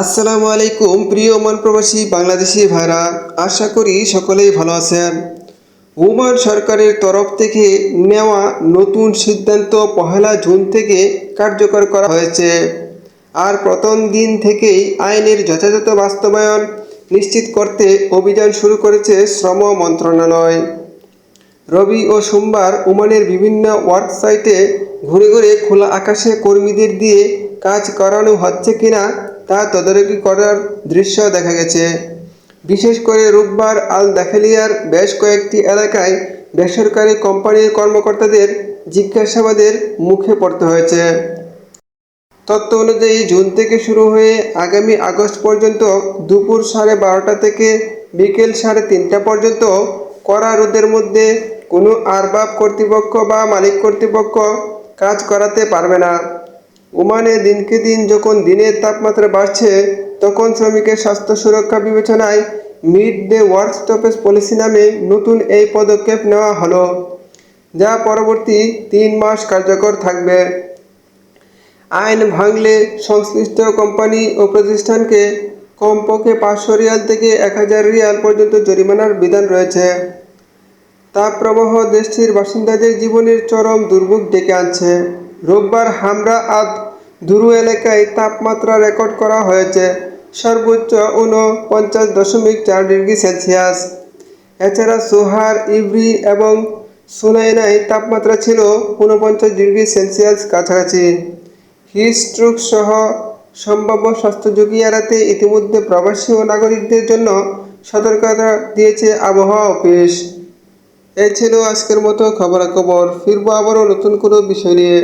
আসসালামু আলাইকুম প্রিয় ওমান প্রবাসী বাংলাদেশি ভাইরা, আশা করি সকলেই ভালো আছেন। ওমান সরকারের তরফ থেকে নেওয়া নতুন সিদ্ধান্ত 1 জুন থেকে কার্যকর করা হয়েছে। আর প্রথম দিন থেকেই আইনের যথাযথ বাস্তবায়ন নিশ্চিত করতে অভিযান শুরু করেছে শ্রম মন্ত্রণালয়। রবি ও সোমবার ওমানের বিভিন্ন ওয়ার্ক সাইটে ঘুরে ঘুরে খোলা আকাশে কর্মীদের দিয়ে কাজ করানো হচ্ছে কিনা তা তদারকি করার দৃশ্য দেখা গেছে। বিশেষ করে রোববার আল দাখিলিয়ার বেশ কয়েকটি এলাকায় বেসরকারি কোম্পানির কর্মকর্তাদের জিজ্ঞাসাবাদের মুখে পড়তে হয়েছে। তথ্য অনুযায়ী জুন থেকে শুরু হয়ে আগামী আগস্ট পর্যন্ত দুপুর 12:30 থেকে বিকেল 3:30 পর্যন্ত কড়া রোদের মধ্যে কোনো আরবাব কর্তৃপক্ষ বা মালিক কর্তৃপক্ষ কাজ করাতে পারবে না। ওমানে দিনকে দিন যখন দিনের তাপমাত্রা বাড়ছে, তখন শ্রমিকের স্বাস্থ্য সুরক্ষা বিবেচনায় mid day work stoppage policy নামে নতুন এই পদক্ষেপ নেওয়া হলো, যা পরবর্তী 3 মাস কার্যকর থাকবে। আইন ভাঙলে সংশ্লিষ্ট কোম্পানি ও প্রতিষ্ঠানকে কমপক্ষে 500 রিয়াল থেকে 1000 রিয়াল পর্যন্ত জরিমানার বিধান রয়েছে। তাপপ্রবাহ দেশটির বাসিন্দাদের জীবনের চরম দুর্ভোগ ডেকে আনছে। রোববার হামরা আদ দুরু এলাকায় তাপমাত্রা রেকর্ড করা হয়েছে সর্বোচ্চ 49.4 ডিগ্রি সেলসিয়াস। এছাড়া সোহার, ইভরি এবং সুনাইনায় তাপমাত্রা ছিল 49 ডিগ্রি সেলসিয়াস কাছাকাছি। হিটস্ট্রোক সহ সম্ভাব্য স্বাস্থ্য ঝুঁকি এড়াতে ইতিমধ্যে প্রবাসী ও নাগরিকদের জন্য সতর্কতা দিয়েছে আবহাওয়া অফিস। এই ছিল আজকের মতো খবরাখবর। ফিরবো আবারও নতুন কোনো বিষয় নিয়ে।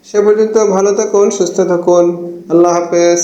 সে পর্যন্ত ভালো থাকুন, সুস্থ থাকুন। আল্লাহ হাফেজ।